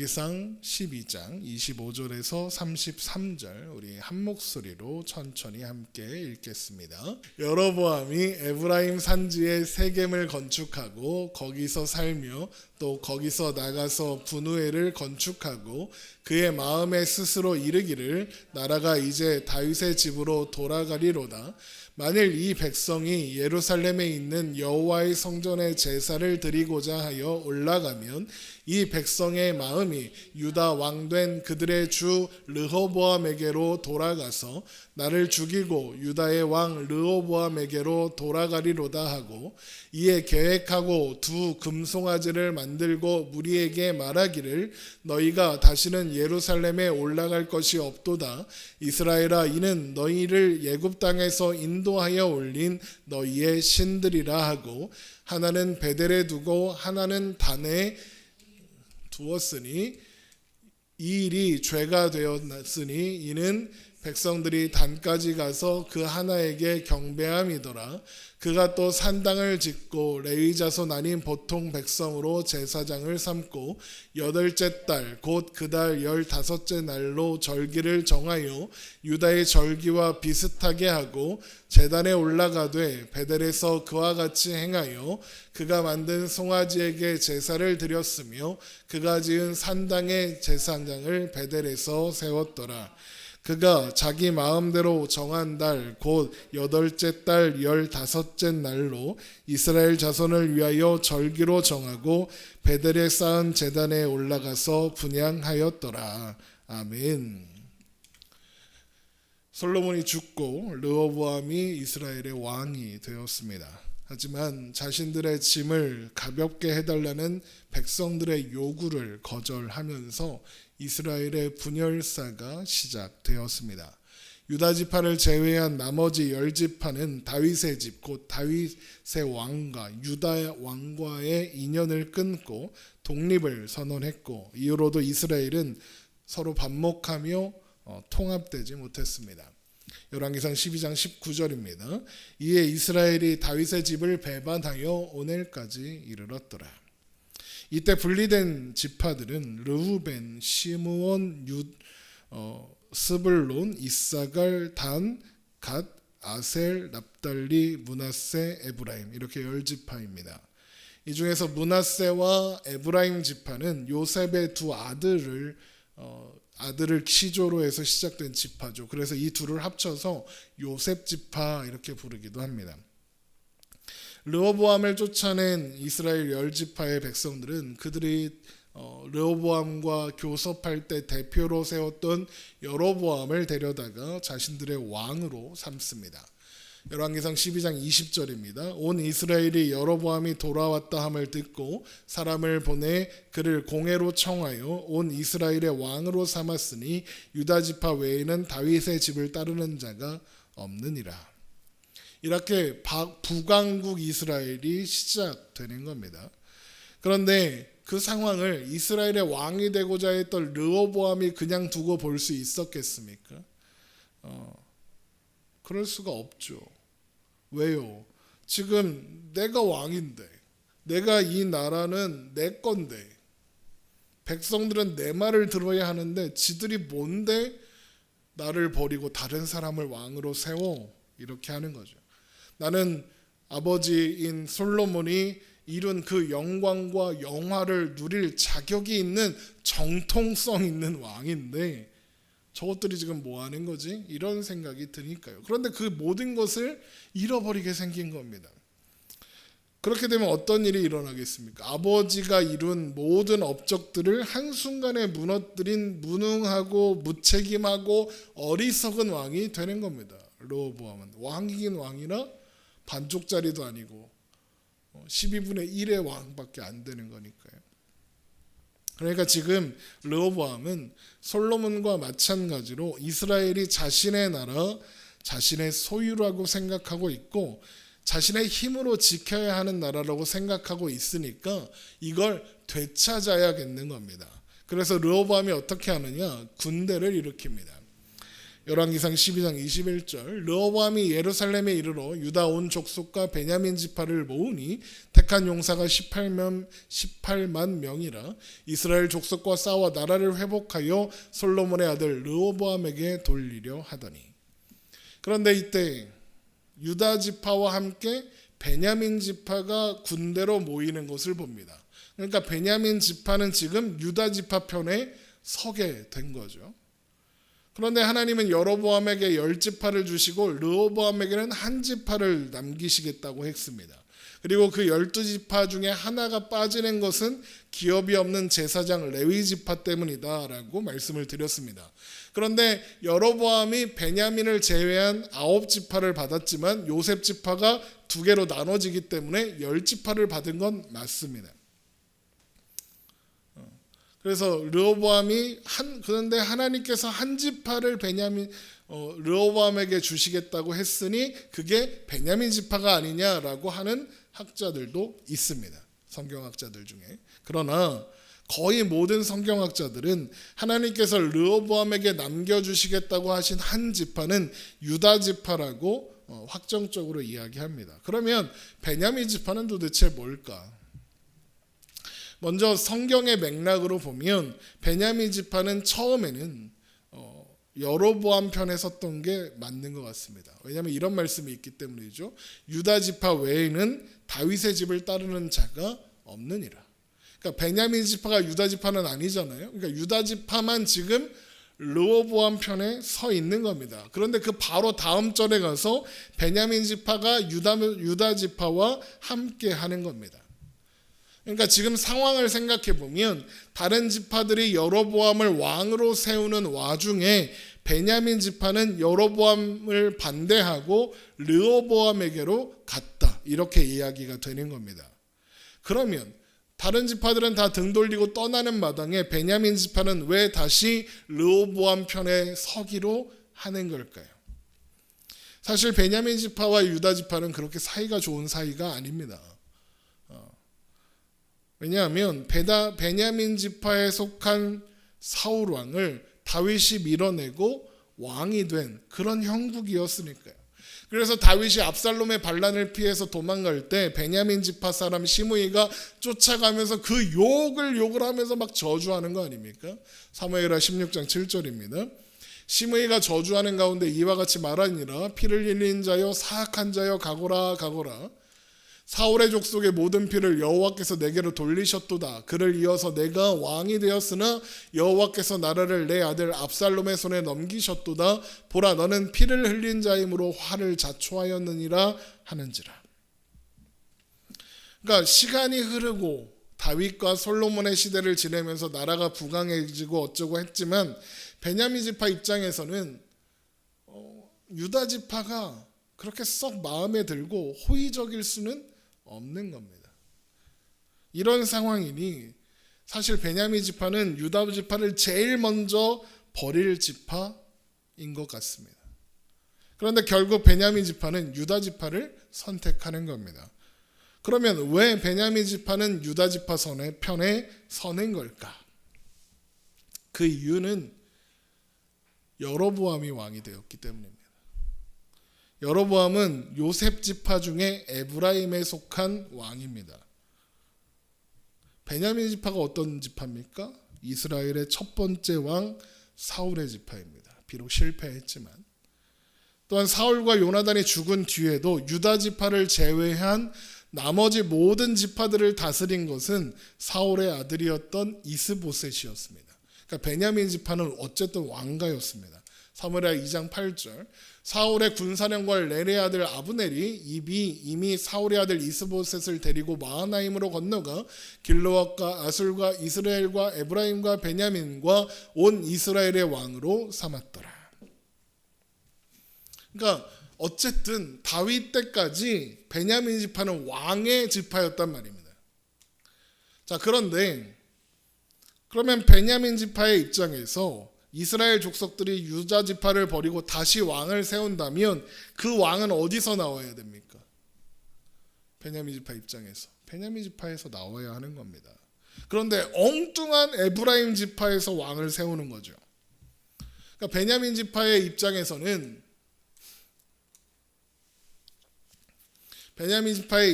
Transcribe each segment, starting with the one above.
열왕기상 12장 25절에서 33절 우리 한 목소리로 천천히 함께 읽겠습니다. 여로보암이 에브라임 산지에 세겜을 건축하고 거기서 살며 또 거기서 나가서 분우엘을 건축하고 그의 마음에 스스로 이르기를 나라가 이제 다윗의 집으로 돌아가리로다. 만일 이 백성이 예루살렘에 있는 여호와의 성전에 제사를 드리고자 하여 올라가면 이 백성의 마음이 유다 왕된 그들의 주 르호보암에게로 돌아가서 나를 죽이고 유다의 왕 르호보암에게로 돌아가리로다 하고 이에 계획하고 두 금송아지를 만들고 무리에게 말하기를 너희가 다시는 예루살렘에 올라갈 것이 없도다. 이스라엘아, 이는 너희를 애굽 땅에서 인도하여 올린 너희의 신들이라 하고 하나는 베델에 두고 하나는 단에 두었으니 이 일이 죄가 되었으니 이는 백성들이 단까지 가서 그 하나에게 경배함이더라. 그가 또 산당을 짓고 레위 자손 아닌 보통 백성으로 제사장을 삼고 여덟째 달 곧 그 달 15째 날로 절기를 정하여 유다의 절기와 비슷하게 하고 제단에 올라가되 베델에서 그와 같이 행하여 그가 만든 송아지에게 제사를 드렸으며 그가 지은 산당의 제사장을 베델에서 세웠더라. 그가 자기 마음대로 정한 달 곧 여덟째 달 15째 날로 이스라엘 자손을 위하여 절기로 정하고 베델에 쌓은 제단에 올라가서 분향하였더라. 아멘. 솔로몬이 죽고 르호보암이 이스라엘의 왕이 되었습니다. 하지만 자신들의 짐을 가볍게 해달라는 백성들의 요구를 거절하면서 이스라엘의 분열사가 시작되었습니다. 유다 지파를 제외한 나머지 10지파는 다윗의 집, 곧 다윗의 왕과 유다 왕과의 인연을 끊고 독립을 선언했고 이후로도 이스라엘은 서로 반목하며 통합되지 못했습니다. 열왕기상 12장 19절입니다. 이에 이스라엘이 다윗의 집을 배반하여 오늘까지 이르렀더라. 이때 분리된 지파들은 르우벤, 시므온, 스불론, 이사갈, 단, 갓, 아셀, 납달리, 므낫세, 에브라임 이렇게 10지파입니다. 이 중에서 므낫세와 에브라임 지파는 요셉의 두 아들을 시조로 해서 시작된 지파죠. 그래서 이 둘을 합쳐서 요셉 지파 이렇게 부르기도 합니다. 르호보암을 쫓아낸 이스라엘 10지파의 백성들은 그들이 르호보암과 교섭할 때 대표로 세웠던 여로보암을 데려다가 자신들의 왕으로 삼습니다. 열왕기상 12장 20절입니다. 온 이스라엘이 여로보암이 돌아왔다 함을 듣고 사람을 보내 그를 공회로 청하여 온 이스라엘의 왕으로 삼았으니 유다 지파 외에는 다윗의 집을 따르는 자가 없느니라. 이렇게 북왕국 이스라엘이 시작되는 겁니다. 그런데 그 상황을 이스라엘의 왕이 되고자 했던 르호보암이 그냥 두고 볼 수 있었겠습니까? 그럴 수가 없죠. 왜요? 지금 내가 왕인데, 내가 이 나라는 내 건데, 백성들은 내 말을 들어야 하는데 지들이 뭔데 나를 버리고 다른 사람을 왕으로 세워? 이렇게 하는 거죠. 나는 아버지인 솔로몬이 이룬 그 영광과 영화를 누릴 자격이 있는 정통성 있는 왕인데 저것들이 지금 뭐 하는 거지? 이런 생각이 드니까요. 그런데 그 모든 것을 잃어버리게 생긴 겁니다. 그렇게 되면 어떤 일이 일어나겠습니까? 아버지가 이룬 모든 업적들을 한순간에 무너뜨린 무능하고 무책임하고 어리석은 왕이 되는 겁니다. 르호보암은 왕이긴 왕이나 반쪽짜리도 아니고 12분의 1의 왕밖에 안 되는 거니까요. 그러니까 지금 르호보암은 솔로몬과 마찬가지로 이스라엘이 자신의 나라, 자신의 소유라고 생각하고 있고 자신의 힘으로 지켜야 하는 나라라고 생각하고 있으니까 이걸 되찾아야겠는 겁니다. 그래서 르호보암이 어떻게 하느냐? 군대를 일으킵니다. 열왕기상 12장 21절 르호보암이 예루살렘에 이르러 유다 온 족속과 베냐민 지파를 모으니 택한 용사가 18만 명이라 이스라엘 족속과 싸워 나라를 회복하여 솔로몬의 아들 르호보암에게 돌리려 하더니. 그런데 이때 유다 지파와 함께 베냐민 지파가 군대로 모이는 것을 봅니다. 그러니까 베냐민 지파는 지금 유다 지파 편에 서게 된 거죠. 그런데 하나님은 여로보암에게 10지파를 주시고 르호보암에게는 1지파를 남기시겠다고 했습니다. 그리고 그 12지파 중에 하나가 빠지는 것은 기업이 없는 제사장 레위 지파 때문이다라고 말씀을 드렸습니다. 그런데 여로보암이 베냐민을 제외한 9지파를 받았지만 요셉 지파가 2개로 나눠지기 때문에 10지파를 받은 건 맞습니다. 그래서 르호보암이 그런데 하나님께서 1지파를 르호보암에게 주시겠다고 했으니 그게 베냐민 지파가 아니냐라고 하는 학자들도 있습니다. 성경학자들 중에. 그러나 거의 모든 성경학자들은 하나님께서 르호보암에게 남겨주시겠다고 하신 1지파는 유다 지파라고 확정적으로 이야기합니다. 그러면 베냐민 지파는 도대체 뭘까? 먼저 성경의 맥락으로 보면 베냐민 지파는 처음에는 여로보암 편에 섰던 게 맞는 것 같습니다. 왜냐하면 이런 말씀이 있기 때문이죠. 유다 지파 외에는 다윗의 집을 따르는 자가 없느니라. 그러니까 베냐민 지파가 유다 지파는 아니잖아요. 그러니까 유다 지파만 지금 르호보암 편에 서 있는 겁니다. 그런데 그 바로 다음 절에 가서 베냐민 지파가 유다 지파와 함께 하는 겁니다. 그러니까 지금 상황을 생각해 보면 다른 지파들이 여로보암을 왕으로 세우는 와중에 베냐민 지파는 여로보암을 반대하고 르호보암에게로 갔다. 이렇게 이야기가 되는 겁니다. 그러면 다른 지파들은 다 등 돌리고 떠나는 마당에 베냐민 지파는 왜 다시 르호보암 편에 서기로 하는 걸까요? 사실 베냐민 지파와 유다 지파는 그렇게 사이가 좋은 사이가 아닙니다. 왜냐하면 베냐민 지파에 속한 사울 왕을 다윗이 밀어내고 왕이 된 그런 형국이었으니까요. 그래서 다윗이 압살롬의 반란을 피해서 도망갈 때 베냐민 지파 사람 시므이가 쫓아가면서 그 욕을 하면서 막 저주하는 거 아닙니까? 사무엘하 16장 7절입니다. 시므이가 저주하는 가운데 이와 같이 말하니라 피를 흘린 자여 사악한 자여 가거라 가거라 사울의 족속의 모든 피를 여호와께서 내게로 돌리셨도다. 그를 이어서 내가 왕이 되었으나 여호와께서 나라를 내 아들 압살롬의 손에 넘기셨도다. 보라 너는 피를 흘린 자이므로 화를 자초하였느니라 하는지라. 그러니까 시간이 흐르고 다윗과 솔로몬의 시대를 지내면서 나라가 부강해지고 어쩌고 했지만 베냐민 지파 입장에서는 유다 지파가 그렇게 썩 마음에 들고 호의적일 수는 없는 겁니다. 이런 상황이니 사실 베냐민 지파는 유다 지파를 제일 먼저 버릴 지파인 것 같습니다. 그런데 결국 베냐민 지파는 유다 지파를 선택하는 겁니다. 그러면 왜 베냐민 지파는 유다 지파 편에 서는 걸까? 그 이유는 여로보암이 왕이 되었기 때문입니다. 여로보암은 요셉 지파 중에 에브라임에 속한 왕입니다. 베냐민 지파가 어떤 지파입니까? 이스라엘의 첫 번째 왕 사울의 지파입니다. 비록 실패했지만 또한 사울과 요나단이 죽은 뒤에도 유다 지파를 제외한 나머지 모든 지파들을 다스린 것은 사울의 아들이었던 이스보셋이었습니다. 그러니까 베냐민 지파는 어쨌든 왕가였습니다. 사무엘하 2장 8절 사울의 군사령관 넬의 아들 아브넬이 이미 사울의 아들 이스보셋을 데리고 마하나임으로 건너가 길르앗과 아술과 이스라엘과 에브라임과 베냐민과 온 이스라엘의 왕으로 삼았더라. 그러니까 어쨌든 다윗 때까지 베냐민 지파는 왕의 지파였단 말입니다. 자, 그런데 그러면 베냐민 지파의 입장에서 이스라엘 족속들이 유다 지파를 버리고 다시 왕을 세운다면 그 왕은 어디서 나와야 됩니까? 베냐민 지파 입장에서 베냐민 지파에서 나와야 하는 겁니다. 그런데 엉뚱한 에브라임 지파에서 왕을 세우는 거죠. 그러니까 베냐민 지파의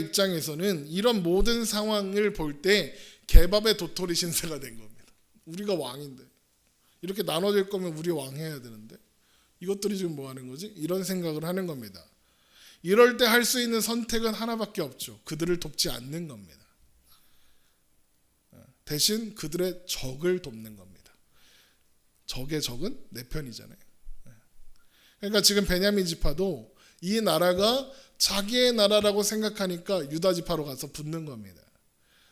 입장에서는 이런 모든 상황을 볼 때 개밥의 도토리 신세가 된 겁니다. 우리가 왕인데 이렇게 나눠질 거면 우리 왕해야 되는데 이것들이 지금 뭐 하는 거지? 이런 생각을 하는 겁니다. 이럴 때 할 수 있는 선택은 하나밖에 없죠. 그들을 돕지 않는 겁니다. 대신 그들의 적을 돕는 겁니다. 적의 적은 내 편이잖아요. 그러니까 지금 베냐민 지파도 이 나라가 자기의 나라라고 생각하니까 유다 지파로 가서 붙는 겁니다.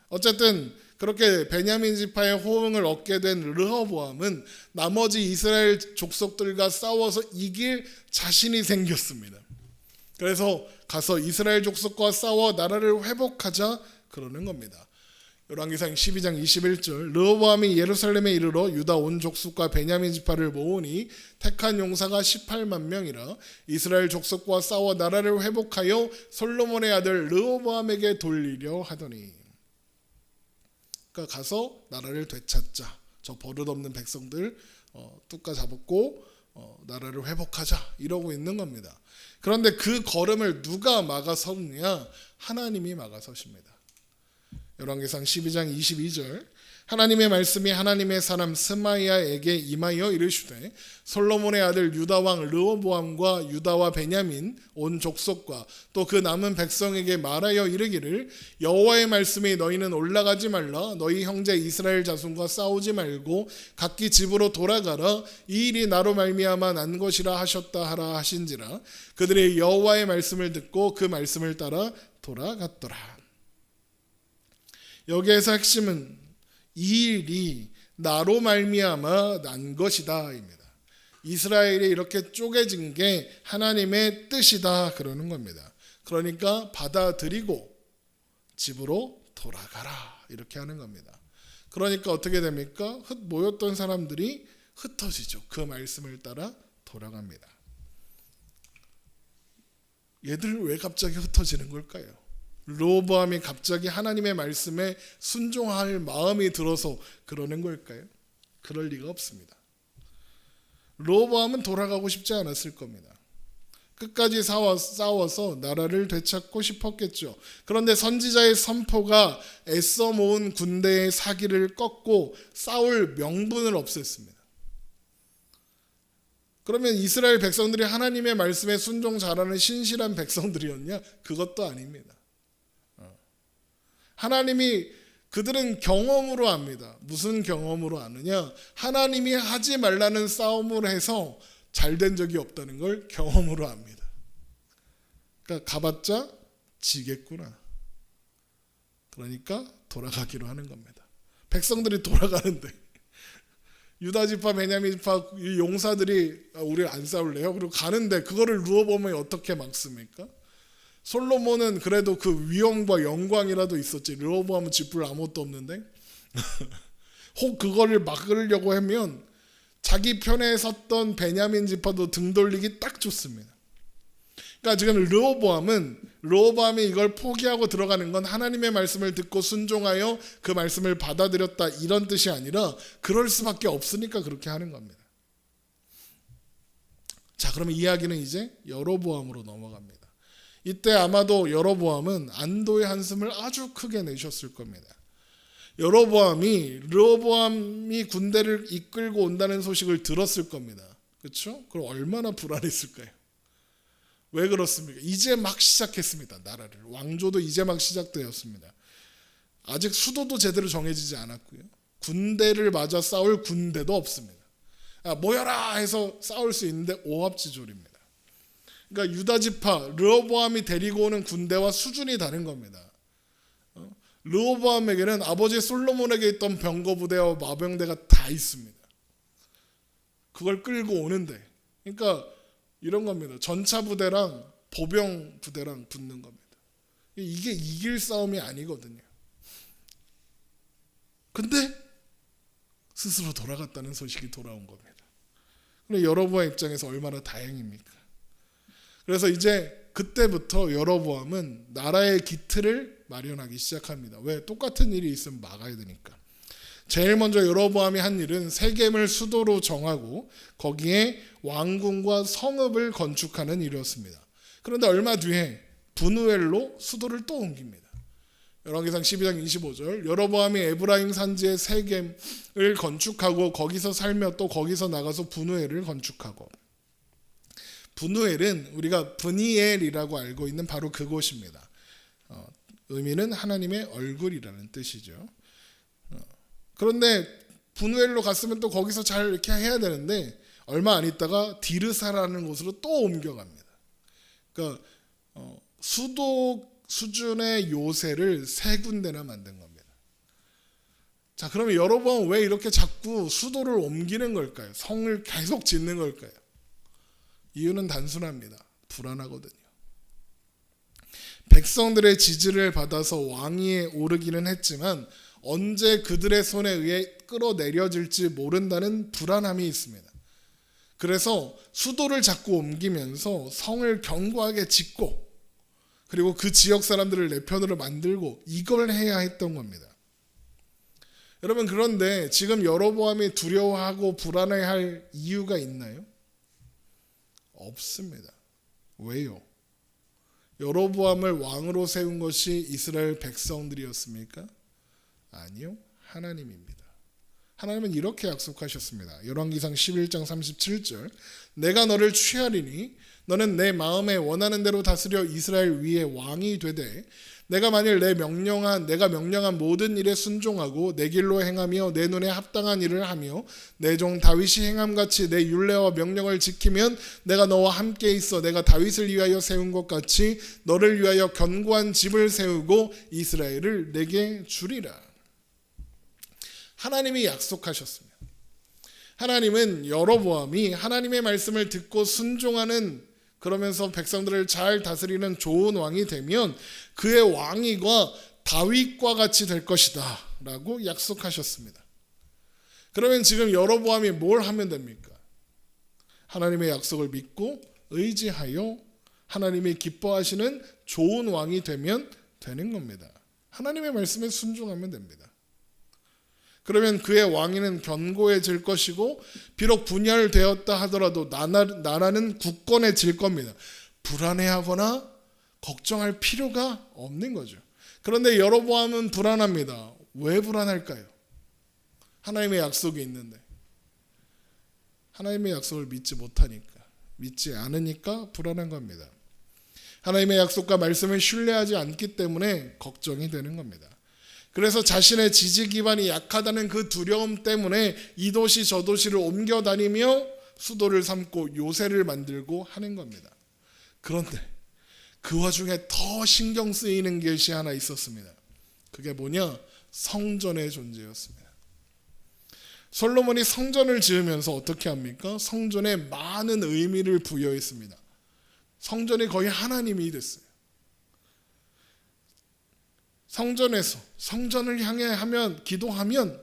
어쨌든 그렇게 베냐민 지파의 호응을 얻게 된 르호보암은 나머지 이스라엘 족속들과 싸워서 이길 자신이 생겼습니다. 그래서 가서 이스라엘 족속과 싸워 나라를 회복하자 그러는 겁니다. 열왕기상 12장 21절 르호보암이 예루살렘에 이르러 유다 온 족속과 베냐민 지파를 모으니 택한 용사가 18만 명이라 이스라엘 족속과 싸워 나라를 회복하여 솔로몬의 아들 르호보암에게 돌리려 하더니. 그러니까 가서 나라를 되찾자. 저 버릇없는 백성들 뚝까 잡았고 나라를 회복하자 이러고 있는 겁니다. 그런데 그 걸음을 누가 막아섰느냐? 하나님이 막아서십니다. 열왕기상 12장 22절 하나님의 말씀이 하나님의 사람 스마야에게 임하여 이르시되 솔로몬의 아들 유다 왕 르호보암과 유다와 베냐민 온 족속과 또 그 남은 백성에게 말하여 이르기를 여호와의 말씀이 너희는 올라가지 말라 너희 형제 이스라엘 자손과 싸우지 말고 각기 집으로 돌아가라 이 일이 나로 말미암아 난 것이라 하셨다 하라 하신지라 그들이 여호와의 말씀을 듣고 그 말씀을 따라 돌아갔더라. 여기에서 핵심은 이 일이 나로 말미암아 난 것이다입니다. 이스라엘이 이렇게 쪼개진 게 하나님의 뜻이다 그러는 겁니다. 그러니까 받아들이고 집으로 돌아가라 이렇게 하는 겁니다. 그러니까 어떻게 됩니까? 모였던 사람들이 흩어지죠. 그 말씀을 따라 돌아갑니다. 얘들 왜 갑자기 흩어지는 걸까요? 르호보암이 갑자기 하나님의 말씀에 순종할 마음이 들어서 그러는 걸까요? 그럴 리가 없습니다. 르호보암은 돌아가고 싶지 않았을 겁니다. 끝까지 싸워서 나라를 되찾고 싶었겠죠. 그런데 선지자의 선포가 애써 모은 군대의 사기를 꺾고 싸울 명분을 없앴습니다. 그러면 이스라엘 백성들이 하나님의 말씀에 순종 잘하는 신실한 백성들이었냐? 그것도 아닙니다. 하나님이 그들은 경험으로 압니다. 무슨 경험으로 아느냐? 하나님이 하지 말라는 싸움을 해서 잘된 적이 없다는 걸 경험으로 압니다. 그러니까 가봤자 지겠구나. 그러니까 돌아가기로 하는 겁니다. 백성들이 돌아가는데 유다 지파, 베냐민 지파 용사들이 우리 안 싸울래요? 그리고 가는데 그거를 르호보암이 어떻게 막습니까? 솔로몬은 그래도 그 위엄과 영광이라도 있었지. 르호보암은 짚을 아무것도 없는데 혹 그거를 막으려고 하면 자기 편에 섰던 베냐민 지파도 등 돌리기 딱 좋습니다. 그러니까 지금 르호보암이 이걸 포기하고 들어가는 건 하나님의 말씀을 듣고 순종하여 그 말씀을 받아들였다 이런 뜻이 아니라 그럴 수밖에 없으니까 그렇게 하는 겁니다. 자, 그러면 이야기는 이제 여로보암으로 넘어갑니다. 이때 아마도 여로보암은 안도의 한숨을 아주 크게 내셨을 겁니다. 여로보암이 르호보암이 군대를 이끌고 온다는 소식을 들었을 겁니다. 그렇죠? 그럼 얼마나 불안했을까요? 왜 그렇습니까? 이제 막 시작했습니다. 나라를. 왕조도 이제 막 시작되었습니다. 아직 수도도 제대로 정해지지 않았고요. 군대를 맞아 싸울 군대도 없습니다. 모여라 해서 싸울 수 있는데 오합지졸입니다. 그러니까 유다 지파 르호보암이 데리고 오는 군대와 수준이 다른 겁니다. 르호보암에게는 아버지 솔로몬에게 있던 병거 부대와 마병대가 다 있습니다. 그걸 끌고 오는데, 그러니까 이런 겁니다. 전차 부대랑 보병 부대랑 붙는 겁니다. 이게 이길 싸움이 아니거든요. 근데 스스로 돌아갔다는 소식이 돌아온 겁니다. 근데 여로보암 입장에서 얼마나 다행입니까? 그래서 이제 그때부터 여로보암은 나라의 기틀을 마련하기 시작합니다. 왜? 똑같은 일이 있으면 막아야 되니까. 제일 먼저 여로보암이 한 일은 세겜을 수도로 정하고 거기에 왕궁과 성읍을 건축하는 일이었습니다. 그런데 얼마 뒤에 분우엘로 수도를 또 옮깁니다. 열왕기상 12장 25절 여로보암이 에브라임 산지에 세겜을 건축하고 거기서 살며 또 거기서 나가서 분우엘을 건축하고, 분우엘은 우리가 브니엘이라고 알고 있는 바로 그곳입니다. 의미는 하나님의 얼굴이라는 뜻이죠. 그런데 분우엘로 갔으면 또 거기서 잘 이렇게 해야 되는데 얼마 안 있다가 디르사라는 곳으로 또 옮겨갑니다. 그러니까 수도 수준의 요새를 세 군데나 만든 겁니다. 자, 그러면 여로보암은 왜 이렇게 자꾸 수도를 옮기는 걸까요? 성을 계속 짓는 걸까요? 이유는 단순합니다. 불안하거든요. 백성들의 지지를 받아서 왕위에 오르기는 했지만 언제 그들의 손에 의해 끌어내려질지 모른다는 불안함이 있습니다. 그래서 수도를 자꾸 옮기면서 성을 견고하게 짓고 그리고 그 지역 사람들을 내 편으로 만들고 이걸 해야 했던 겁니다. 여러분, 그런데 지금 여로보암이 두려워하고 불안해할 이유가 있나요? 없습니다. 왜요? 여로보암을 왕으로 세운 것이 이스라엘 백성들이었습니까? 아니요, 하나님입니다. 하나님은 이렇게 약속하셨습니다. 열왕기상 11장 37절 내가 너를 취하리니 너는 내 마음에 원하는 대로 다스려 이스라엘 위에 왕이 되되 내가 만일 내가 명령한 모든 일에 순종하고 내 길로 행하며 내 눈에 합당한 일을 하며 내 종 다윗이 행함같이 내 율례와 명령을 지키면 내가 너와 함께 있어 내가 다윗을 위하여 세운 것 같이 너를 위하여 견고한 집을 세우고 이스라엘을 내게 주리라. 하나님이 약속하셨습니다. 하나님은 여로보암이 하나님의 말씀을 듣고 순종하는, 그러면서 백성들을 잘 다스리는 좋은 왕이 되면 그의 왕위가 다윗과 같이 될 것이다 라고 약속하셨습니다. 그러면 지금 여로보암이 뭘 하면 됩니까? 하나님의 약속을 믿고 의지하여 하나님이 기뻐하시는 좋은 왕이 되면 되는 겁니다. 하나님의 말씀에 순종하면 됩니다. 그러면 그의 왕위는 견고해질 것이고 비록 분열되었다 하더라도 나라는 굳건해질 겁니다. 불안해하거나 걱정할 필요가 없는 거죠. 그런데 여로보암은 불안합니다. 왜 불안할까요? 하나님의 약속이 있는데 하나님의 약속을 믿지 못하니까, 믿지 않으니까 불안한 겁니다. 하나님의 약속과 말씀을 신뢰하지 않기 때문에 걱정이 되는 겁니다. 그래서 자신의 지지 기반이 약하다는 그 두려움 때문에 이 도시 저 도시를 옮겨 다니며 수도를 삼고 요새를 만들고 하는 겁니다. 그런데 그 와중에 더 신경 쓰이는 것이 하나 있었습니다. 그게 뭐냐? 성전의 존재였습니다. 솔로몬이 성전을 지으면서 어떻게 합니까? 성전에 많은 의미를 부여했습니다. 성전이 거의 하나님이 됐어요. 성전에서 성전을 향해 기도하면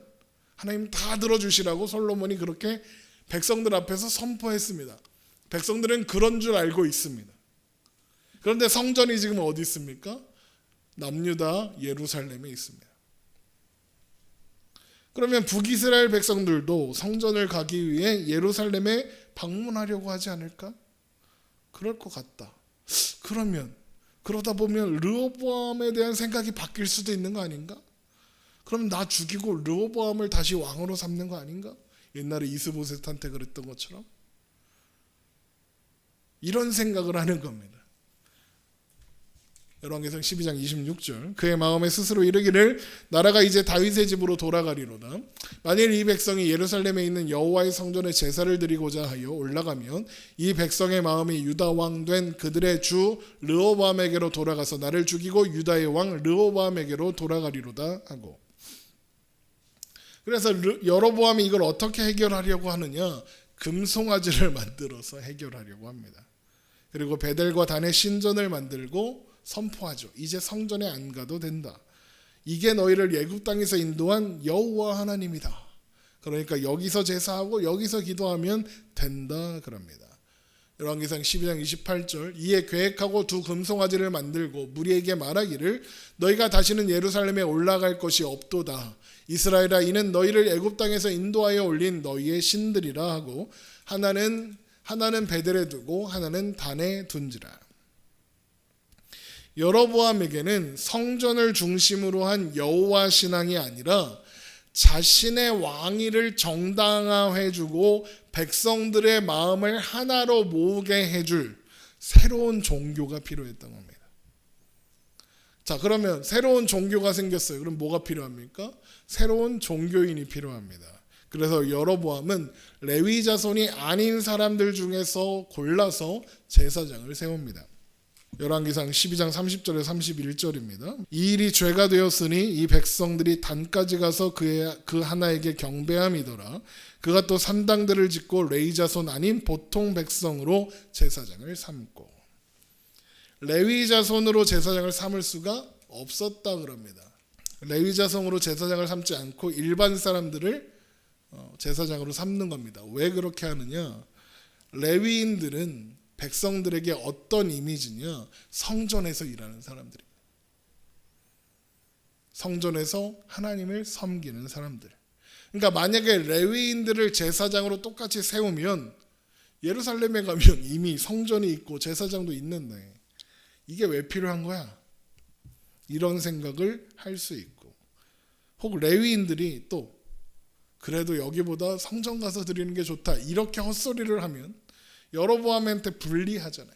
하나님 다 들어주시라고 솔로몬이 그렇게 백성들 앞에서 선포했습니다. 백성들은 그런 줄 알고 있습니다. 그런데 성전이 지금 어디 있습니까? 남유다 예루살렘에 있습니다. 그러면 북이스라엘 백성들도 성전을 가기 위해 예루살렘에 방문하려고 하지 않을까? 그럴 것 같다. 그러다 보면 르호보암에 대한 생각이 바뀔 수도 있는 거 아닌가? 그럼 나 죽이고 르호보암을 다시 왕으로 삼는 거 아닌가? 옛날에 이스보셋한테 그랬던 것처럼 이런 생각을 하는 겁니다. 열왕기상 12장 26절 그의 마음에 스스로 이르기를 나라가 이제 다윗의 집으로 돌아가리로다. 만일 이 백성이 예루살렘에 있는 여호와의 성전에 제사를 드리고자 하여 올라가면 이 백성의 마음이 유다 왕 된 그들의 주 르호보암에게로 돌아가서 나를 죽이고 유다의 왕 르호보암에게로 돌아가리로다 하고. 그래서 여로보암이 이걸 어떻게 해결하려고 하느냐? 금송아지를 만들어서 해결하려고 합니다. 그리고 베델과 단의 신전을 만들고 선포하죠. 이제 성전에 안 가도 된다. 이게 너희를 애굽 땅에서 인도한 여호와 하나님이다. 그러니까 여기서 제사하고 여기서 기도하면 된다 그럽니다. 열왕기상 12장 28절 이에 계획하고 두 금송아지를 만들고 무리에게 말하기를 너희가 다시는 예루살렘에 올라갈 것이 없도다. 이스라엘아 이는 너희를 애굽 땅에서 인도하여 올린 너희의 신들이라 하고 하나는 베델에 두고 하나는 단에 둔지라. 여로보암에게는 성전을 중심으로 한 여호와 신앙이 아니라 자신의 왕위를 정당화해주고 백성들의 마음을 하나로 모으게 해줄 새로운 종교가 필요했던 겁니다. 자, 그러면 새로운 종교가 생겼어요. 그럼 뭐가 필요합니까? 새로운 종교인이 필요합니다. 그래서 여로보암은 레위 자손이 아닌 사람들 중에서 골라서 제사장을 세웁니다. 열왕기상 12장 30절에 31절입니다. 이 일이 죄가 되었으니 이 백성들이 단까지 가서 그 하나에게 경배함이더라. 그가 또 산당들을 짓고 레위 자손 아닌 보통 백성으로 제사장을 삼고. 레위 자손으로 제사장을 삼을 수가 없었다 그럽니다. 레위 자손으로 제사장을 삼지 않고 일반 사람들을 제사장으로 삼는 겁니다. 왜 그렇게 하느냐? 레위인들은 백성들에게 어떤 이미지냐? 성전에서 일하는 사람들입니다. 성전에서 하나님을 섬기는 사람들. 그러니까 만약에 레위인들을 제사장으로 똑같이 세우면 예루살렘에 가면 이미 성전이 있고 제사장도 있는데 이게 왜 필요한 거야? 이런 생각을 할 수 있고, 혹 레위인들이 또 그래도 여기보다 성전 가서 드리는 게 좋다 이렇게 헛소리를 하면 여로보암한테 불리하잖아요.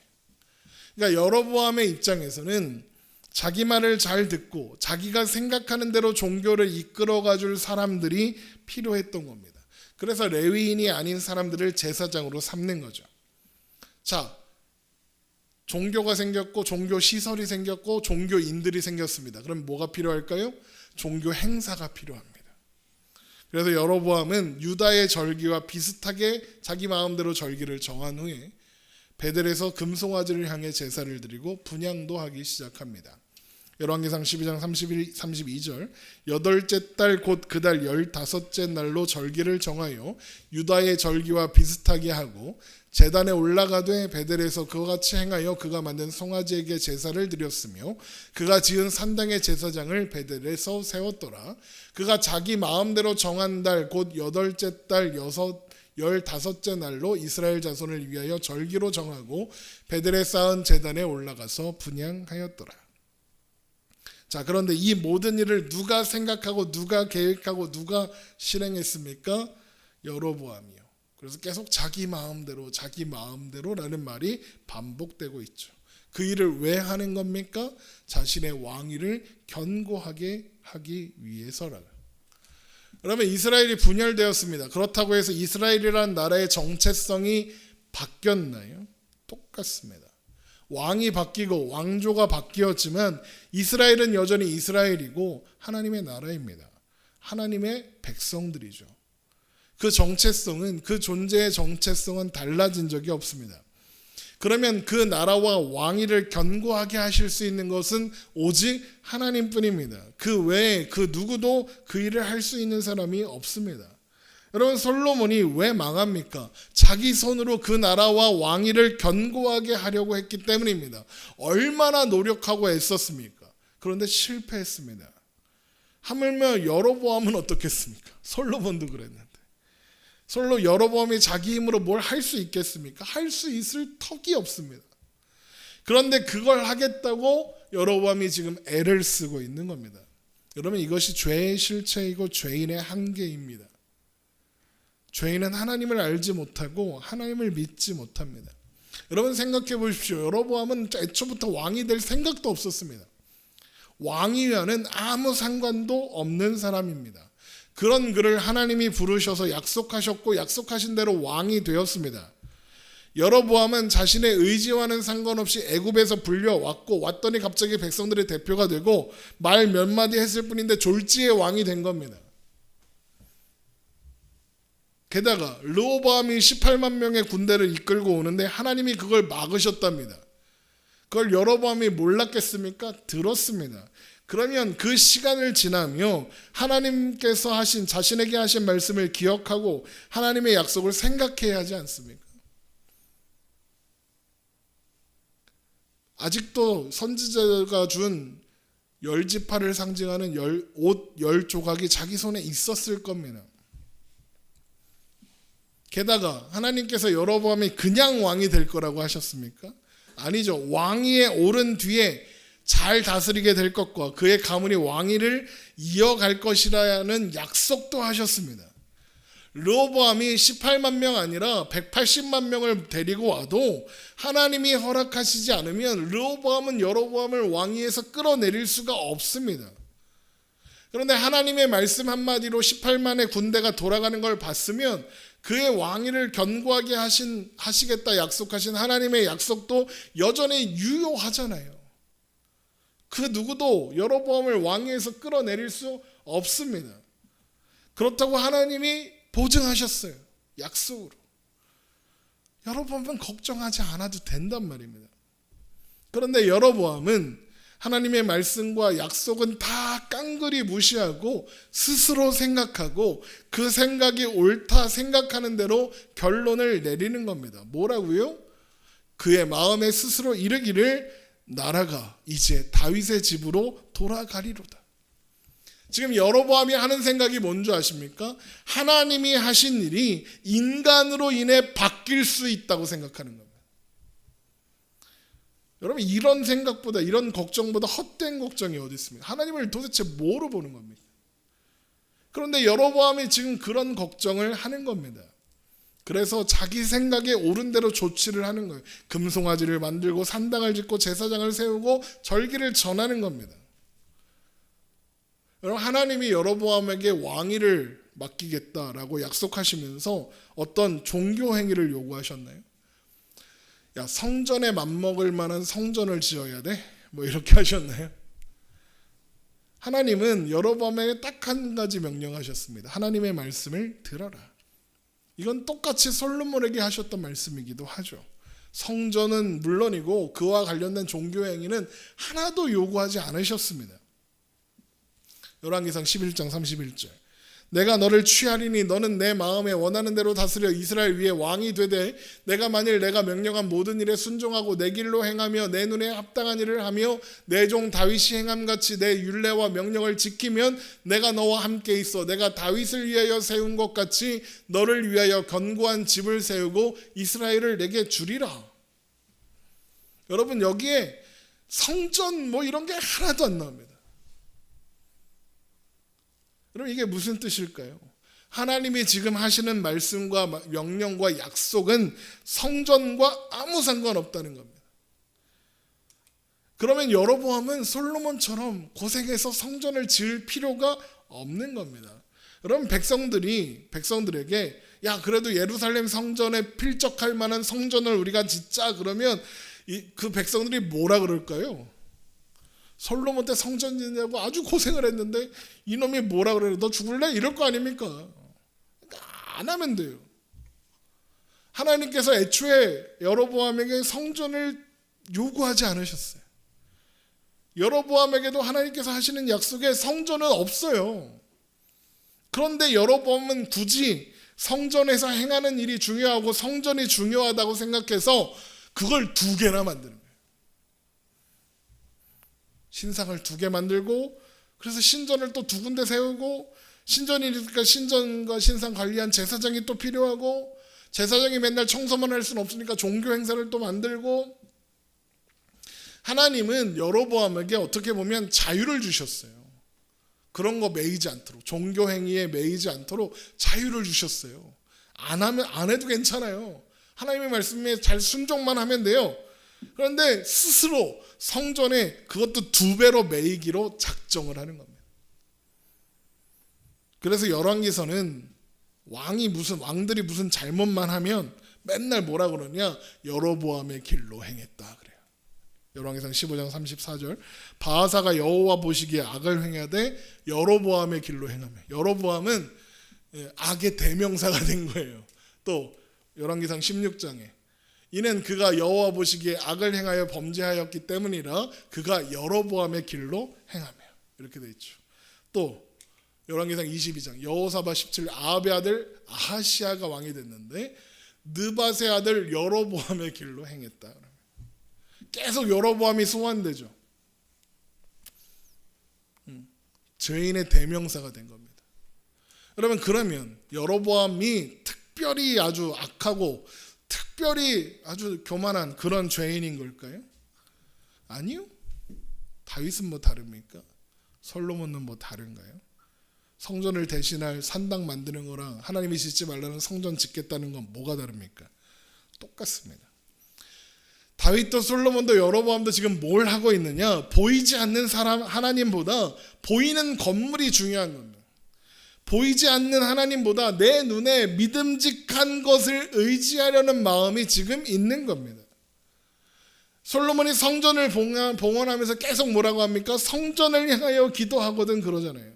그러니까 여로보암의 입장에서는 자기 말을 잘 듣고 자기가 생각하는 대로 종교를 이끌어가 줄 사람들이 필요했던 겁니다. 그래서 레위인이 아닌 사람들을 제사장으로 삼는 거죠. 자, 종교가 생겼고 종교 시설이 생겼고 종교인들이 생겼습니다. 그럼 뭐가 필요할까요? 종교 행사가 필요합니다. 그래서 여로보암은 유다의 절기와 비슷하게 자기 마음대로 절기를 정한 후에 베델에서 금송아지를 향해 제사를 드리고 분향도 하기 시작합니다. 열왕기상 12장 32절 여덟째 달 곧 그 달 15째 날로 절기를 정하여 유다의 절기와 비슷하게 하고 제단에 올라가되 베델에서 그와 같이 행하여 그가 만든 송아지에게 제사를 드렸으며 그가 지은 산당의 제사장을 베델에서 세웠더라. 그가 자기 마음대로 정한 달 곧 여덟째 달 15째 날로 이스라엘 자손을 위하여 절기로 정하고 베델에 쌓은 제단에 올라가서 분향하였더라. 자, 그런데 이 모든 일을 누가 생각하고 누가 계획하고 누가 실행했습니까? 여로보암이요. 그래서 계속 자기 마음대로라는 말이 반복되고 있죠. 그 일을 왜 하는 겁니까? 자신의 왕위를 견고하게 하기 위해서라. 그러면 이스라엘이 분열되었습니다. 그렇다고 해서 이스라엘이라는 나라의 정체성이 바뀌었나요? 똑같습니다. 왕이 바뀌고 왕조가 바뀌었지만 이스라엘은 여전히 이스라엘이고 하나님의 나라입니다. 하나님의 백성들이죠. 그 정체성은, 그 존재의 정체성은 달라진 적이 없습니다. 그러면 그 나라와 왕위를 견고하게 하실 수 있는 것은 오직 하나님뿐입니다. 그 외에 그 누구도 그 일을 할 수 있는 사람이 없습니다. 여러분, 솔로몬이 왜 망합니까? 자기 손으로 그 나라와 왕위를 견고하게 하려고 했기 때문입니다. 얼마나 노력하고 애썼습니까? 그런데 실패했습니다. 하물며 여로보암은 어떻겠습니까? 솔로몬도 그랬는데. 여로보암이 자기 힘으로 뭘 할 수 있겠습니까? 할 수 있을 턱이 없습니다. 그런데 그걸 하겠다고 여로보암이 지금 애를 쓰고 있는 겁니다. 여러분, 이것이 죄의 실체이고 죄인의 한계입니다. 죄인은 하나님을 알지 못하고 하나님을 믿지 못합니다. 여러분, 생각해 보십시오. 여로보암은 애초부터 왕이 될 생각도 없었습니다. 왕위와는 아무 상관도 없는 사람입니다. 그런 그를 하나님이 부르셔서 약속하셨고 약속하신 대로 왕이 되었습니다. 여로보암은 자신의 의지와는 상관없이 애굽에서 불려왔고 왔더니 갑자기 백성들의 대표가 되고 말 몇 마디 했을 뿐인데 졸지의 왕이 된 겁니다. 게다가 르호보암이 18만 명의 군대를 이끌고 오는데 하나님이 그걸 막으셨답니다. 그걸 여로보암이 몰랐겠습니까? 들었습니다. 그러면 그 시간을 지나며 하나님께서 자신에게 하신 말씀을 기억하고 하나님의 약속을 생각해야 하지 않습니까? 아직도 선지자가 준 열지파를 상징하는 옷 10조각이 자기 손에 있었을 겁니다. 게다가 하나님께서 여로보암이 그냥 왕이 될 거라고 하셨습니까? 아니죠. 왕위에 오른 뒤에 잘 다스리게 될 것과 그의 가문이 왕위를 이어갈 것이라는 약속도 하셨습니다. 르호보암이 18만 명 아니라 180만 명을 데리고 와도 하나님이 허락하시지 않으면 르호보암은 여로보암을 왕위에서 끌어내릴 수가 없습니다. 그런데 하나님의 말씀 한마디로 18만의 군대가 돌아가는 걸 봤으면 그의 왕위를 견고하게 하시겠다 약속하신 하나님의 약속도 여전히 유효하잖아요. 그 누구도 여로보암을 왕위에서 끌어내릴 수 없습니다. 그렇다고 하나님이 보증하셨어요. 약속으로. 여로보암은 걱정하지 않아도 된단 말입니다. 그런데 여로보암은 하나님의 말씀과 약속은 다 깡그리 무시하고 스스로 생각하고 그 생각이 옳다 생각하는 대로 결론을 내리는 겁니다. 뭐라고요? 그의 마음에 스스로 이르기를 나라가 이제 다윗의 집으로 돌아가리로다. 지금 여로보암이 하는 생각이 뭔지 아십니까? 하나님이 하신 일이 인간으로 인해 바뀔 수 있다고 생각하는 겁니다. 여러분, 이런 생각보다, 이런 걱정보다 헛된 걱정이 어디 있습니까? 하나님을 도대체 뭐로 보는 겁니까? 그런데 여로보암이 지금 그런 걱정을 하는 겁니다. 그래서 자기 생각에 옳은 대로 조치를 하는 거예요. 금송아지를 만들고 산당을 짓고 제사장을 세우고 절기를 전하는 겁니다. 여러분, 하나님이 여로보암에게 왕위를 맡기겠다라고 약속하시면서 어떤 종교 행위를 요구하셨나요? 야, 성전에 맞먹을 만한 성전을 지어야 돼? 뭐 이렇게 하셨나요? 하나님은 여로보암에게 딱 한 가지 명령하셨습니다. 하나님의 말씀을 들어라. 이건 똑같이 솔로몬에게 하셨던 말씀이기도 하죠. 성전은 물론이고 그와 관련된 종교 행위는 하나도 요구하지 않으셨습니다. 열왕기상 11장 31절. 내가 너를 취하리니 너는 내 마음에 원하는 대로 다스려 이스라엘 위에 왕이 되되 내가 만일 내가 명령한 모든 일에 순종하고 내 길로 행하며 내 눈에 합당한 일을 하며 내 종 다윗이 행함같이 내 율례와 명령을 지키면 내가 너와 함께 있어 내가 다윗을 위하여 세운 것 같이 너를 위하여 견고한 집을 세우고 이스라엘을 내게 주리라. 여러분, 여기에 성전 뭐 이런 게 하나도 안 나옵니다. 그럼 이게 무슨 뜻일까요? 하나님이 지금 하시는 말씀과 명령과 약속은 성전과 아무 상관없다는 겁니다. 그러면 여로보암은 솔로몬처럼 고생해서 성전을 지을 필요가 없는 겁니다. 그럼 백성들에게 야, 그래도 예루살렘 성전에 필적할 만한 성전을 우리가 짓자 그러면 그 백성들이 뭐라 그럴까요? 솔로몬 때 성전 짓냐고 아주 고생을 했는데 이놈이 뭐라 그래요? 너 죽을래? 이럴 거 아닙니까? 그러니까 안 하면 돼요. 하나님께서 애초에 여로보암에게 성전을 요구하지 않으셨어요. 여로보암에게도 하나님께서 하시는 약속에 성전은 없어요. 그런데 여로보암은 굳이 성전에서 행하는 일이 중요하고 성전이 중요하다고 생각해서 그걸 2개나 만드는 거예요. 신상을 2개 만들고 그래서 신전을 또 2군데 세우고 신전이니까 신전과 신상 관리한 제사장이 또 필요하고 제사장이 맨날 청소만 할 수는 없으니까 종교 행사를 또 만들고 하나님은 여로보암에게 어떻게 보면 자유를 주셨어요. 그런 거 매이지 않도록 종교 행위에 매이지 않도록 자유를 주셨어요. 안 해도 괜찮아요. 하나님의 말씀에 잘 순종만 하면 돼요. 그런데 스스로 성전에 그것도 2배로 매이기로 작정을 하는 겁니다. 그래서 열왕기서는 왕들이 무슨 잘못만 하면 맨날 뭐라 그러냐? 여로보암의 길로 행했다 그래요. 열왕기상 15장 34절. 바하사가 여호와 보시기에 악을 행하되 여로보암의 길로 행하며. 여로보암은 악의 대명사가 된 거예요. 또 열왕기상 16장에 이는 그가 여호와 보시기에 악을 행하여 범죄하였기 때문이라 그가 여로보암의 길로 행하며. 이렇게 돼 있죠. 또 열왕기상 22장 여호사밧 17 아합의 아들 아하시아가 왕이 됐는데 느밧의 아들 여로보암의 길로 행했다. 계속 여로보암이 소환되죠. 죄인의 대명사가 된 겁니다. 여러분, 그러면 여로보암이 특별히 아주 악하고 특별히 아주 교만한 그런 죄인인 걸까요? 아니요. 다윗은 뭐 다릅니까? 솔로몬은 뭐 다른가요? 성전을 대신할 산당 만드는 거랑 하나님이 짓지 말라는 성전 짓겠다는 건 뭐가 다릅니까? 똑같습니다. 다윗도 솔로몬도 여로보암도 지금 뭘 하고 있느냐? 보이지 않는 사람 하나님보다 보이는 건물이 중요한 겁니다. 보이지 않는 하나님보다 내 눈에 믿음직한 것을 의지하려는 마음이 지금 있는 겁니다. 솔로몬이 성전을 봉헌하면서 계속 뭐라고 합니까? 성전을 향하여 기도하거든 그러잖아요.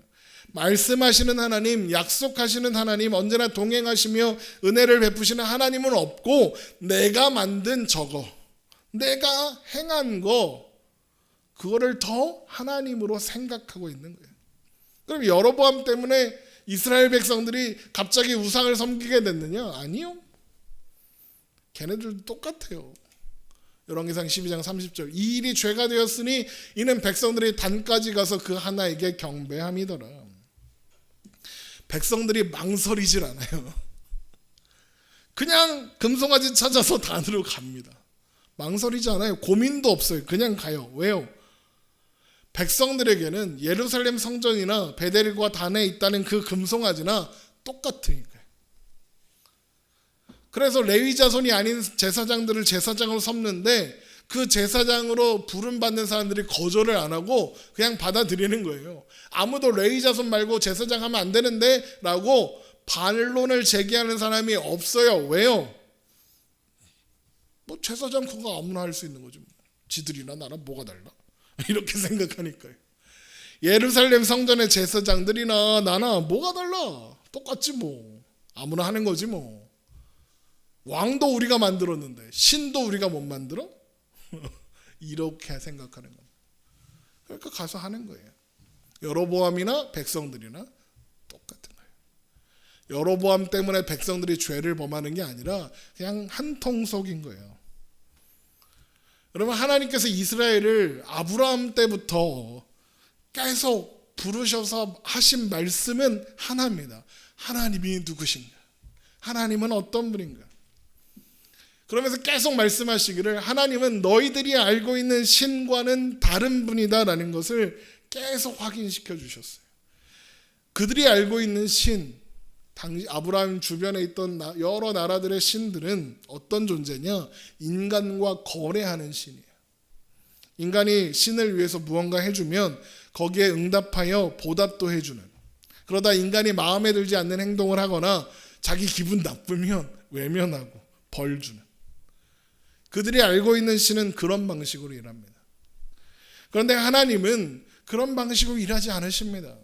말씀하시는 하나님, 약속하시는 하나님, 언제나 동행하시며 은혜를 베푸시는 하나님은 없고 내가 만든 저거, 내가 행한 거, 그거를 더 하나님으로 생각하고 있는 거예요. 그럼 여로보암 때문에 이스라엘 백성들이 갑자기 우상을 섬기게 됐느냐? 아니요. 걔네들도 똑같아요. 열왕기상 12장 30절, 이 일이 죄가 되었으니 이는 백성들이 단까지 가서 그 하나에게 경배함이더라. 백성들이 망설이질 않아요. 그냥 금송아지 찾아서 단으로 갑니다. 망설이지 않아요. 고민도 없어요. 그냥 가요. 왜요? 백성들에게는 예루살렘 성전이나 베델과 단에 있다는 그 금송아지나 똑같으니까요. 그래서 레위 자손이 아닌 제사장들을 제사장으로 섬는데 그 제사장으로 부름받는 사람들이 거절을 안 하고 그냥 받아들이는 거예요. 아무도 레위 자손 말고 제사장 하면 안 되는데 라고 반론을 제기하는 사람이 없어요. 왜요? 뭐 제사장 그거 아무나 할 수 있는 거죠. 지들이나 나랑 뭐가 달라? 이렇게 생각하니까요. 예루살렘 성전의 제사장들이나 나나 뭐가 달라? 똑같지 뭐. 아무나 하는 거지 뭐. 왕도 우리가 만들었는데 신도 우리가 못 만들어? 이렇게 생각하는 겁니다. 그러니까 가서 하는 거예요. 여로보암이나 백성들이나 똑같은 거예요. 여로보암 때문에 백성들이 죄를 범하는 게 아니라 그냥 한 통속인 거예요. 여러분, 하나님께서 이스라엘을 아브라함 때부터 계속 부르셔서 하신 말씀은 하나입니다. 하나님이 누구신가? 하나님은 어떤 분인가? 그러면서 계속 말씀하시기를 하나님은 너희들이 알고 있는 신과는 다른 분이다라는 것을 계속 확인시켜 주셨어요. 그들이 알고 있는 신, 당시 아브라함 주변에 있던 여러 나라들의 신들은 어떤 존재냐? 인간과 거래하는 신이에요. 인간이 신을 위해서 무언가 해주면 거기에 응답하여 보답도 해주는, 그러다 인간이 마음에 들지 않는 행동을 하거나 자기 기분 나쁘면 외면하고 벌 주는, 그들이 알고 있는 신은 그런 방식으로 일합니다. 그런데 하나님은 그런 방식으로 일하지 않으십니다.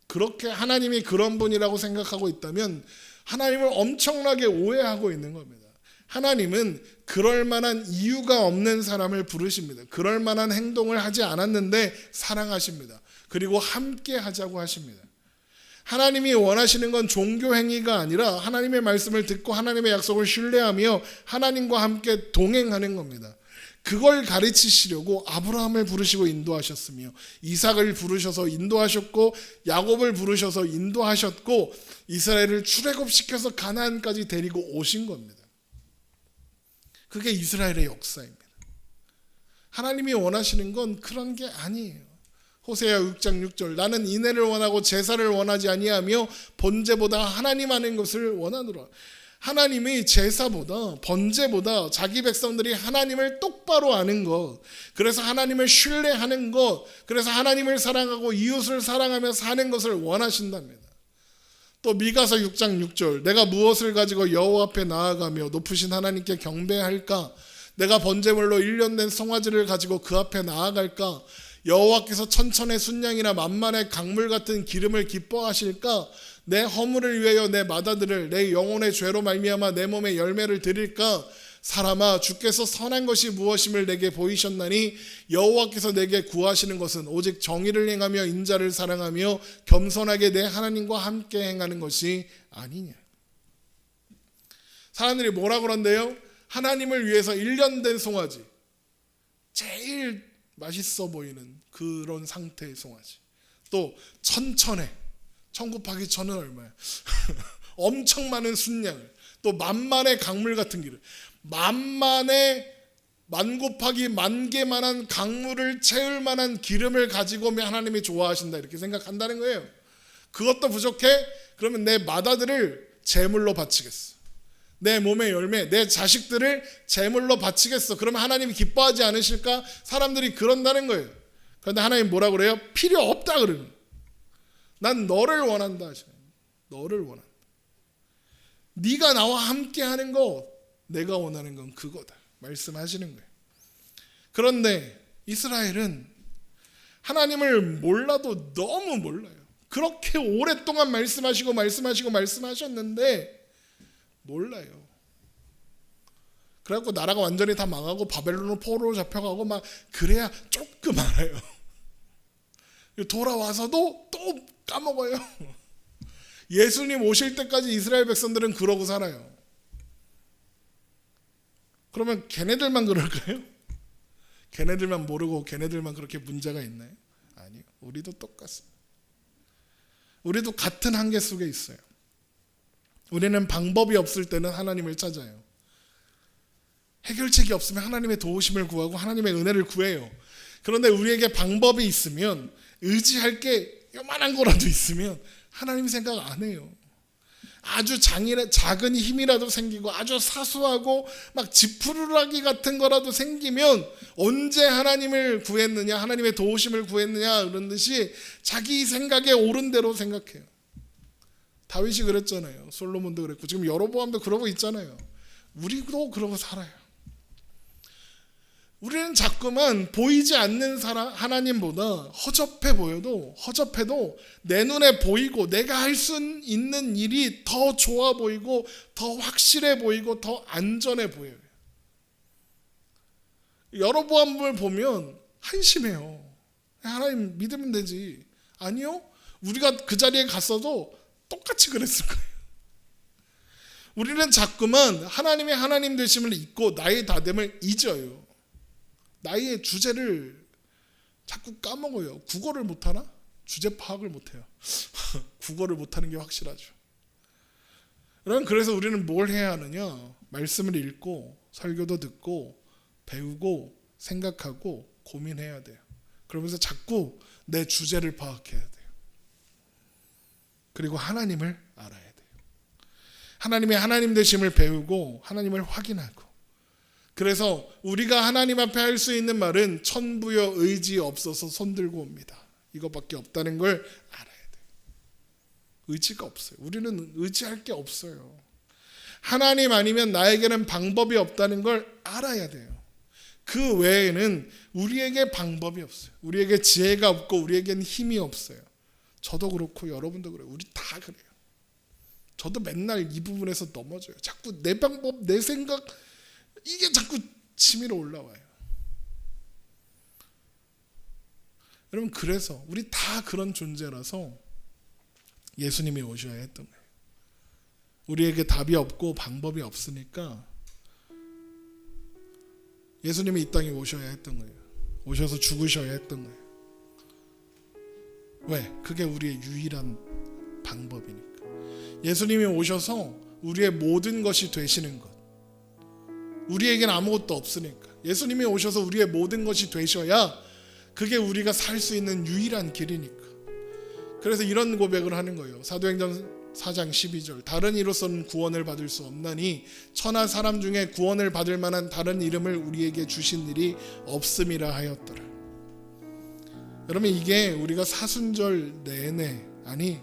그렇게 하나님이 그런 분이라고 생각하고 있다면 하나님을 엄청나게 오해하고 있는 겁니다. 하나님은 그럴 만한 이유가 없는 사람을 부르십니다. 그럴 만한 행동을 하지 않았는데 사랑하십니다. 그리고 함께 하자고 하십니다. 하나님이 원하시는 건 종교 행위가 아니라 하나님의 말씀을 듣고 하나님의 약속을 신뢰하며 하나님과 함께 동행하는 겁니다. 그걸 가르치시려고 아브라함을 부르시고 인도하셨으며 이삭을 부르셔서 인도하셨고 야곱을 부르셔서 인도하셨고 이스라엘을 출애굽시켜서 가나안까지 데리고 오신 겁니다. 그게 이스라엘의 역사입니다. 하나님이 원하시는 건 그런 게 아니에요. 호세아 6장 6절, 나는 인애를 원하고 제사를 원하지 아니하며 번제보다 하나님 아는 것을 원하노라. 하나님이 제사보다 번제보다 자기 백성들이 하나님을 똑바로 아는 것, 그래서 하나님을 신뢰하는 것, 그래서 하나님을 사랑하고 이웃을 사랑하며 사는 것을 원하신답니다. 또 미가서 6장 6절, 내가 무엇을 가지고 여호와 앞에 나아가며 높으신 하나님께 경배할까? 내가 번제물로 1년 된 송아지를 가지고 그 앞에 나아갈까? 여호와께서 천천의 순양이나 만만의 강물 같은 기름을 기뻐하실까? 내 허물을 위하여 내 맏아들을 내 영혼의 죄로 말미암아 내 몸에 열매를 드릴까? 사람아, 주께서 선한 것이 무엇임을 내게 보이셨나니 여호와께서 내게 구하시는 것은 오직 정의를 행하며 인자를 사랑하며 겸손하게 내 하나님과 함께 행하는 것이 아니냐. 사람들이 뭐라 그런데요? 하나님을 위해서 1년 된 송아지, 제일 맛있어 보이는 그런 상태의 송아지. 또 천천에, 1000 곱하기 1000은 얼마야? 엄청 많은 순양을, 또 만만의 강물 같은 기름, 만 곱하기 10,000개만한 강물을 채울 만한 기름을 가지고 오면 하나님이 좋아하신다, 이렇게 생각한다는 거예요. 그것도 부족해? 그러면 내 맏아들을 제물로 바치겠어. 내 몸의 열매, 내 자식들을 제물로 바치겠어. 그러면 하나님이 기뻐하지 않으실까? 사람들이 그런다는 거예요. 그런데 하나님 뭐라고 그래요? 필요 없다 그러는 거예요. 난 너를 원한다 하시는 거예요. 너를 원한다. 네가 나와 함께 하는 거, 내가 원하는 건 그거다 말씀하시는 거예요. 그런데 이스라엘은 하나님을 몰라도 너무 몰라요. 그렇게 오랫동안 말씀하셨는데 몰라요. 그래갖고 나라가 완전히 다 망하고 바벨론으로 포로로 잡혀가고 막 그래야 조금 알아요. 돌아와서도 또 까먹어요. 예수님 오실 때까지 이스라엘 백성들은 그러고 살아요. 그러면 걔네들만 그럴까요? 걔네들만 모르고 걔네들만 그렇게 문제가 있나요? 아니요. 우리도 똑같습니다. 우리도 같은 한계 속에 있어요. 우리는 방법이 없을 때는 하나님을 찾아요. 해결책이 없으면 하나님의 도우심을 구하고 하나님의 은혜를 구해요. 그런데 우리에게 방법이 있으면, 의지할 게 요만한 거라도 있으면 하나님 생각 안 해요. 아주 작은 힘이라도 생기고 아주 사소하고 막 지푸르라기 같은 거라도 생기면 언제 하나님을 구했느냐, 하나님의 도우심을 구했느냐 그런 듯이 자기 생각에 옳은 대로 생각해요. 다윗이 그랬잖아요. 솔로몬도 그랬고 지금 여로보암도 그러고 있잖아요. 우리도 그러고 살아요. 우리는 자꾸만 보이지 않는 하나님보다 허접해도 내 눈에 보이고 내가 할 수 있는 일이 더 좋아 보이고 더 확실해 보이고 더 안전해 보여요. 여로보암을 보면 한심해요. 하나님 믿으면 되지. 아니요. 우리가 그 자리에 갔어도 똑같이 그랬을 거예요. 우리는 자꾸만 하나님의 하나님 되심을 잊고 나의 다됨을 잊어요. 나의 주제를 자꾸 까먹어요. 국어를 못하나? 주제 파악을 못해요. 국어를 못하는 게 확실하죠. 여러분, 그래서 우리는 뭘 해야 하느냐? 말씀을 읽고 설교도 듣고 배우고 생각하고 고민해야 돼요. 그러면서 자꾸 내 주제를 파악해야 돼요. 그리고 하나님을 알아야 돼요. 하나님의 하나님 되심을 배우고 하나님을 확인하고, 그래서 우리가 하나님 앞에 할 수 있는 말은 천부여 의지 없어서 손들고 옵니다. 이거밖에 없다는 걸 알아야 돼요. 의지가 없어요. 우리는 의지할 게 없어요. 하나님 아니면 나에게는 방법이 없다는 걸 알아야 돼요. 그 외에는 우리에게 방법이 없어요. 우리에게 지혜가 없고 우리에게는 힘이 없어요. 저도 그렇고 여러분도 그래요. 우리 다 그래요. 저도 맨날 이 부분에서 넘어져요. 자꾸 내 방법, 내 생각, 이게 자꾸 치밀어 올라와요. 여러분, 그래서 우리 다 그런 존재라서 예수님이 오셔야 했던 거예요. 우리에게 답이 없고 방법이 없으니까 예수님이 이 땅에 오셔야 했던 거예요. 오셔서 죽으셔야 했던 거예요. 왜? 그게 우리의 유일한 방법이니까. 예수님이 오셔서 우리의 모든 것이 되시는 것. 우리에게는 아무것도 없으니까 예수님이 오셔서 우리의 모든 것이 되셔야 그게 우리가 살 수 있는 유일한 길이니까. 그래서 이런 고백을 하는 거예요. 사도행전 4장 12절. 다른 이로서는 구원을 받을 수 없나니 천하 사람 중에 구원을 받을 만한 다른 이름을 우리에게 주신 일이 없음이라 하였더라. 여러분, 이게 우리가 사순절 내내, 아니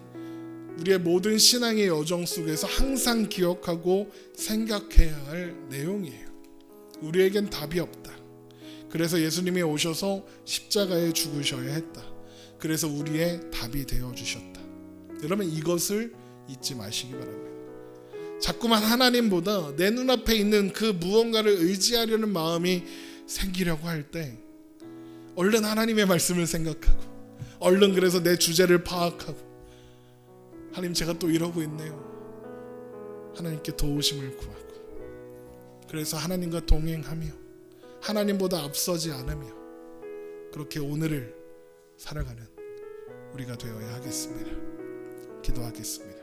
우리의 모든 신앙의 여정 속에서 항상 기억하고 생각해야 할 내용이에요. 우리에겐 답이 없다. 그래서 예수님이 오셔서 십자가에 죽으셔야 했다. 그래서 우리의 답이 되어주셨다. 여러분, 이것을 잊지 마시기 바랍니다. 자꾸만 하나님보다 내 눈앞에 있는 그 무언가를 의지하려는 마음이 생기려고 할 때 얼른 하나님의 말씀을 생각하고, 얼른 그래서 내 주제를 파악하고, 하나님, 제가 또 이러고 있네요. 하나님께 도우심을 구하고, 그래서 하나님과 동행하며 하나님보다 앞서지 않으며 그렇게 오늘을 살아가는 우리가 되어야 하겠습니다. 기도하겠습니다.